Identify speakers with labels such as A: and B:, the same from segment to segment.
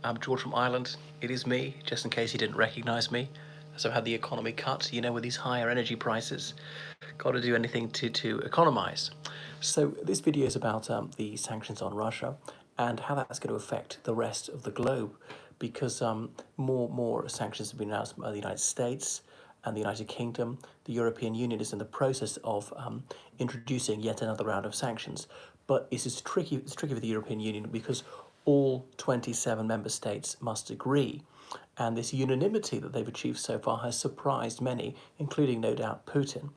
A: I'm George from Ireland. It is me, just in case you didn't recognize me. So I've had the economy cut, with these higher energy prices. Got to do anything to economize. So this video is about the sanctions on Russia and how that's going to affect the rest of the globe, because more sanctions have been announced by the United States and the United Kingdom. The European Union is in the process of introducing yet another round of sanctions. But it's tricky for the European Union because all 27 member states must agree. And this unanimity that they've achieved so far has surprised many, including no doubt Putin,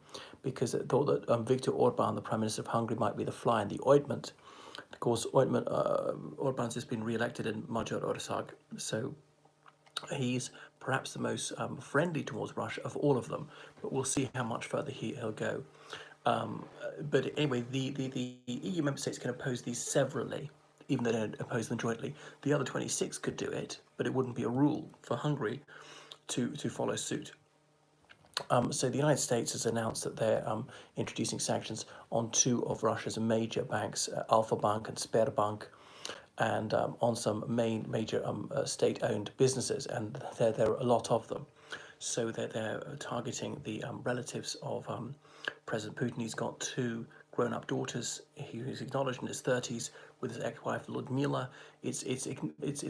A: because they thought that Viktor Orban, the Prime Minister of Hungary, might be the fly in the ointment. Of course, Orban's just been re-elected in Magyarország, so he's perhaps the most friendly towards Russia of all of them, but we'll see how much further he'll go. But anyway, the EU member states can oppose these severally, even though they don't oppose them jointly. The other 26 could do it, but it wouldn't be a rule for Hungary to follow suit. So the United States has announced that they're introducing sanctions on two of Russia's major banks, Alfa Bank and Sberbank, and on some major state-owned businesses, and there are a lot of them. So they're targeting the relatives of President Putin. He's got two grown-up daughters. He's acknowledged in his 30s with his ex-wife Ludmila. It's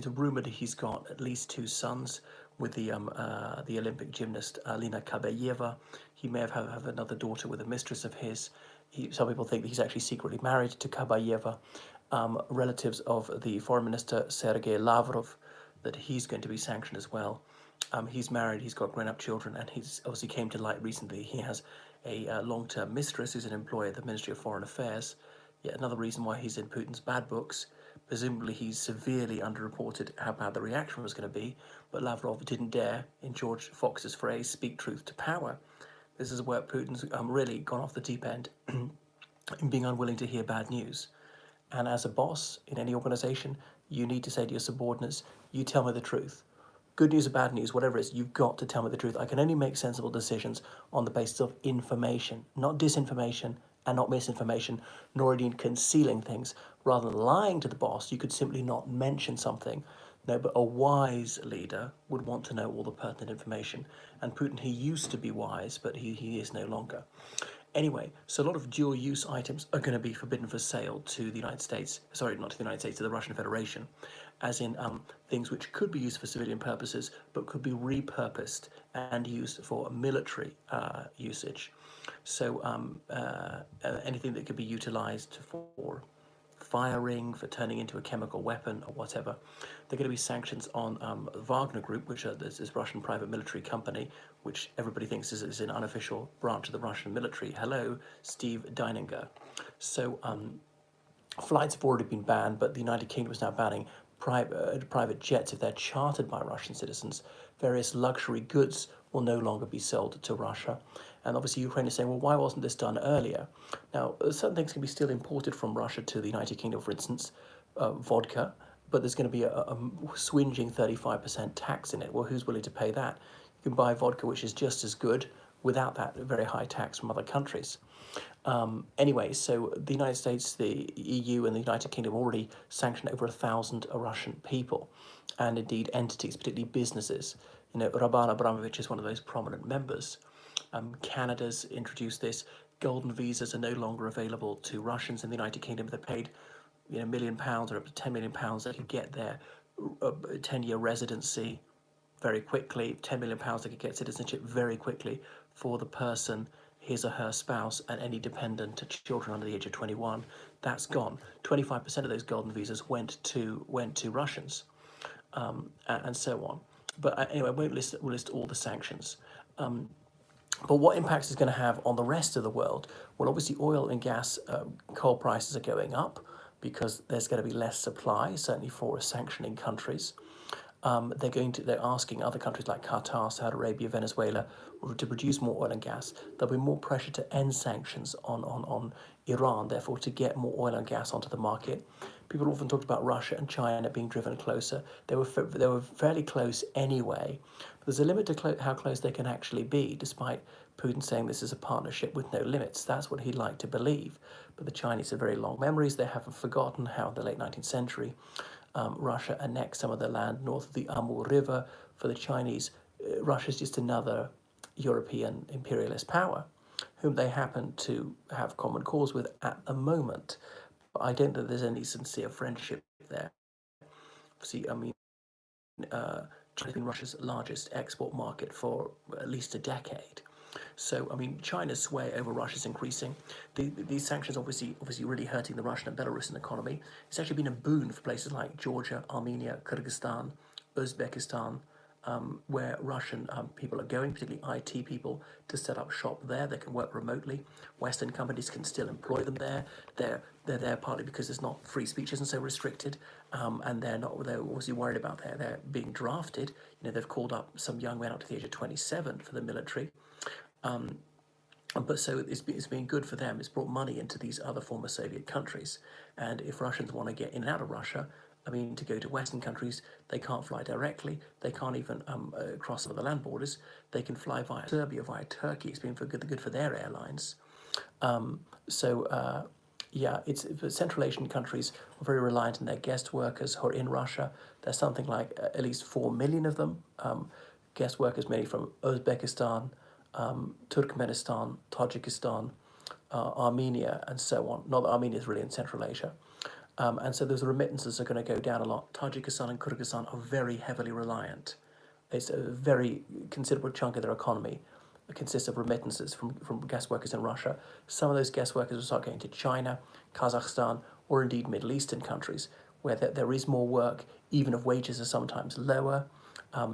A: rumored he's got at least two sons with the Olympic gymnast Alina Kabayeva. He may have another daughter with a mistress of his. Some people think that he's actually secretly married to Kabayeva. Relatives of the foreign minister Sergei Lavrov, that he's going to be sanctioned as well. He's married, he's got grown-up children, and he's obviously came to light recently. He has a long-term mistress who's an employee at the Ministry of Foreign Affairs. Yet another reason why he's in Putin's bad books. Presumably he's severely underreported how bad the reaction was going to be, but Lavrov didn't dare, in George Fox's phrase, speak truth to power. This is where Putin's really gone off the deep end in being unwilling to hear bad news. And as a boss in any organization, you need to say to your subordinates, you tell me the truth. Good news or bad news, whatever it is, you've got to tell me the truth. I can only make sensible decisions on the basis of information, not disinformation and not misinformation, nor indeed concealing things. Rather than lying to the boss, you could simply not mention something. No, but a wise leader would want to know all the pertinent information. And Putin, he used to be wise, but he is no longer. Anyway, so a lot of dual-use items are going to be forbidden for sale to the United States. Sorry, not to the United States, to the Russian Federation, as in things which could be used for civilian purposes, but could be repurposed and used for military usage. So anything that could be utilized for firing, for turning into a chemical weapon or whatever. There are going to be sanctions on Wagner Group, which is this Russian private military company, which everybody thinks is an unofficial branch of the Russian military. Hello, Steve Deininger. So flights have already been banned, but the United Kingdom is now banning private jets if they're chartered by Russian citizens. Various luxury goods will no longer be sold to Russia. And obviously Ukraine is saying, well, why wasn't this done earlier? Now, certain things can be still imported from Russia to the United Kingdom, for instance, vodka, but there's going to be a swinging 35% tax in it. Well, who's willing to pay that? You can buy vodka, which is just as good, without that very high tax from other countries. Anyway, so the United States, the EU and the United Kingdom already sanctioned over 1,000 Russian people, and indeed entities, particularly businesses. Roman Abramovich is one of those prominent members. Canada's introduced this. Golden visas are no longer available to Russians in the United Kingdom. They paid £1 million or up to £10 million. They could get their 10-year residency very quickly. £10 million they could get citizenship very quickly for the person, his or her spouse, and any dependent children under the age of 21. That's gone. 25% of those golden visas went to Russians, and so on. But anyway, I won't list all the sanctions. But what impacts is going to have on the rest of the world? Well, obviously oil and gas, coal prices are going up because there's going to be less supply, certainly for sanctioning countries. They're asking other countries like Qatar, Saudi Arabia, Venezuela to produce more oil and gas. There'll be more pressure to end sanctions on Iran, therefore to get more oil and gas onto the market. People often talked about Russia and China being driven closer. They were fairly close anyway. But there's a limit to how close they can actually be, despite Putin saying this is a partnership with no limits. That's what he'd like to believe. But the Chinese have very long memories. They haven't forgotten how in the late 19th century Russia annexed some of the land north of the Amur River. For the Chinese, Russia is just another European imperialist power whom they happen to have common cause with at the moment. But I don't think there's any sincere friendship there. See, I mean, China's been Russia's largest export market for at least a decade. So, I mean, China's sway over Russia is increasing. These sanctions obviously really hurting the Russian and Belarusian economy. It's actually been a boon for places like Georgia, Armenia, Kyrgyzstan, Uzbekistan, where Russian people are going, particularly IT people, to set up shop there. They can work remotely. Western companies can still employ them there. They're there partly because there's not free speech isn't so restricted, and they're obviously worried about they're being drafted. You know, they've called up some young men up to the age of 27 for the military. But so it's been good for them. It's brought money into these other former Soviet countries. And if Russians want to get in and out of Russia, I mean, to go to Western countries, they can't fly directly. They can't even cross some of the land borders. They can fly via Serbia, via Turkey. It's been good for their airlines. Yeah, it's Central Asian countries are very reliant on their guest workers who are in Russia. There's something like at least 4 million of them. Guest workers mainly from Uzbekistan, Turkmenistan, Tajikistan, Armenia, and so on. Not that Armenia is really in Central Asia. And so those remittances are going to go down a lot. Tajikistan and Kyrgyzstan are very heavily reliant. It's a very considerable chunk of their economy consists of remittances from guest workers in Russia. Some of those guest workers will start going to China, Kazakhstan, or indeed Middle Eastern countries, where there is more work, even if wages are sometimes lower.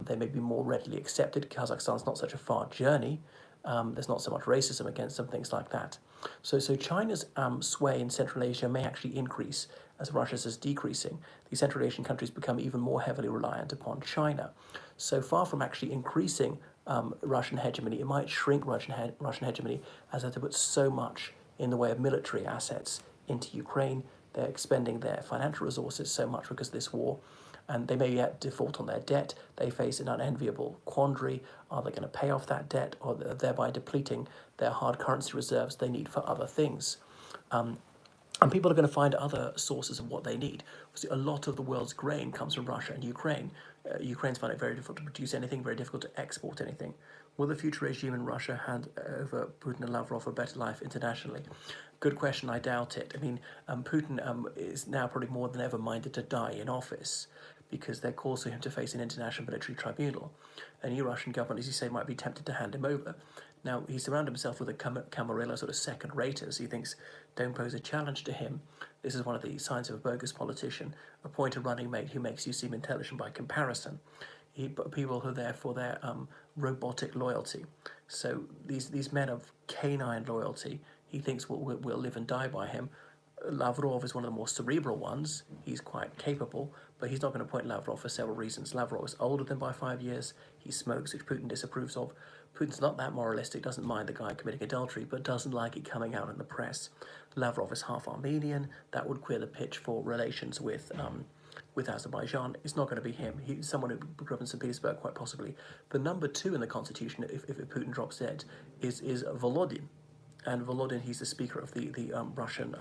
A: They may be more readily accepted. Kazakhstan's not such a far journey. There's not so much racism against them, things like that. So China's sway in Central Asia may actually increase as Russia's is decreasing. These Central Asian countries become even more heavily reliant upon China. So far from actually increasing Russian hegemony, it might shrink Russian hegemony as they put so much in the way of military assets into Ukraine. They're expending their financial resources so much because of this war, and they may yet default on their debt. They face an unenviable quandary. Are they going to pay off that debt, or thereby depleting their hard currency reserves they need for other things? And people are going to find other sources of what they need. Obviously, a lot of the world's grain comes from Russia and Ukraine. Ukraine's found it very difficult to produce anything, very difficult to export anything. Will the future regime in Russia hand over Putin and Lavrov a better life internationally? Good question, I doubt it. I mean, Putin is now probably more than ever minded to die in office because there are calls for him to face an international military tribunal. A new Russian government, as you say, might be tempted to hand him over. Now, he's surrounded himself with a Camarilla sort of second-raters. He thinks don't pose a challenge to him. This is one of the signs of a bogus politician. Appoint a running mate who makes you seem intelligent by comparison. People who are there for their robotic loyalty. So these men of canine loyalty, he thinks will live and die by him. Lavrov is one of the more cerebral ones. He's quite capable, but he's not going to appoint Lavrov for several reasons. Lavrov is older than by 5 years. He smokes, which Putin disapproves of. Putin's not that moralistic, doesn't mind the guy committing adultery, but doesn't like it coming out in the press. Lavrov is half Armenian. That would clear the pitch for relations with Azerbaijan. It's not going to be him. He's someone who grew up in St. Petersburg, quite possibly. The number 2 in the constitution, if Putin drops dead, is Volodin. And Volodin, he's the speaker of the Russian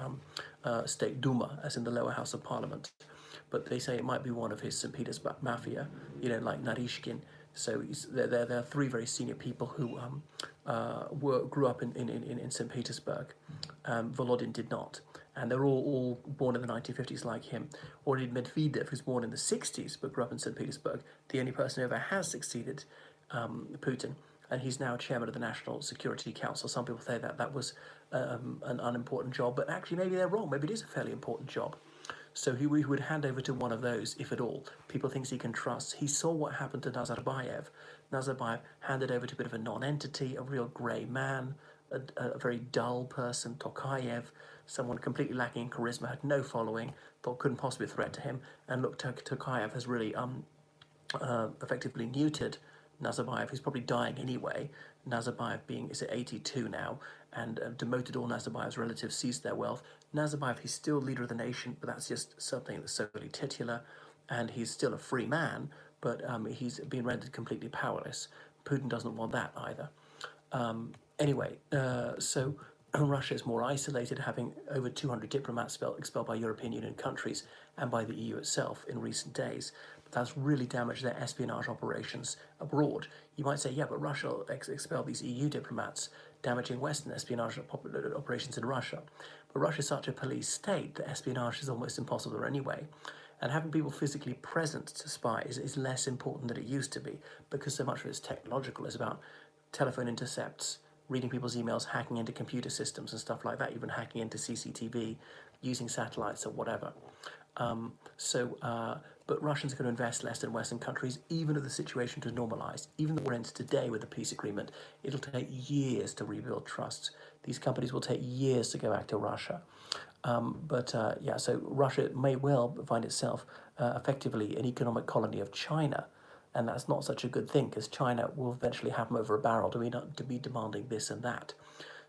A: State Duma, as in the lower house of parliament. But they say it might be one of his St. Petersburg mafia, like Narishkin. So there are 3 very senior people who grew up in St. Petersburg. Volodin did not. And they're all born in the 1950s like him. Or indeed Medvedev, who's born in the 60s but grew up in St. Petersburg, the only person who ever has succeeded Putin. And he's now chairman of the National Security Council. Some people say that was an unimportant job, but actually maybe they're wrong. Maybe it is a fairly important job. So he would hand over to one of those, if at all. People thinks he can trust. He saw what happened to Nazarbayev. Nazarbayev handed over to a bit of a non-entity, a real grey man, a very dull person. Tokayev, someone completely lacking in charisma, had no following, thought couldn't possibly be a threat to him. And look, Tokayev has really effectively neutered Nazarbayev, who's probably dying anyway. Nazarbayev is at 82 now, and demoted all Nazarbayev's relatives, seized their wealth. Nazarbayev, he's still leader of the nation, but that's just something that's solely titular, and he's still a free man, but he's been rendered completely powerless. Putin doesn't want that either. Anyway, so Russia is more isolated, having over 200 diplomats expelled by European Union countries and by the EU itself in recent days. But that's really damaged their espionage operations abroad. You might say, yeah, but Russia expelled these EU diplomats, damaging Western espionage operations in Russia. But Russia is such a police state that espionage is almost impossible anyway. And having people physically present to spy is less important than it used to be, because so much of it's technological. It's about telephone intercepts, reading people's emails, hacking into computer systems and stuff like that, even hacking into CCTV, using satellites or whatever. But Russians are going to invest less than Western countries, even if the situation to normalise. Even though we're in today with a peace agreement, it'll take years to rebuild trust. These companies will take years to go back to Russia. So Russia may well find itself effectively an economic colony of China, and that's not such a good thing, because China will eventually have him over a barrel to be demanding this and that.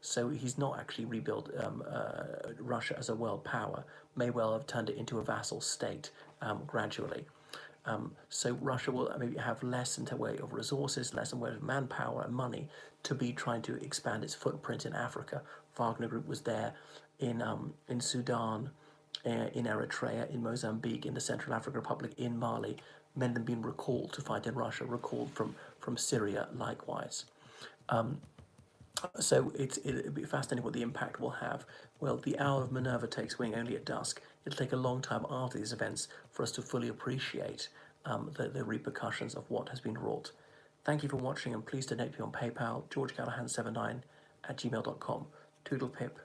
A: So he's not actually rebuilt Russia as a world power, may well have turned it into a vassal state gradually. So Russia will maybe have less in the way of resources, less in the way of manpower and money to be trying to expand its footprint in Africa. Wagner Group was there in Sudan, in Eritrea, in Mozambique, in the Central African Republic, in Mali. Men have been recalled to fight in Russia, recalled from Syria likewise. So it'll be fascinating what the impact will have. Well, the hour of Minerva takes wing only at dusk. It'll take a long time after these events for us to fully appreciate the repercussions of what has been wrought. Thank you for watching, and please donate me on PayPal, georgecallahan79 at gmail.com. Toodle pip.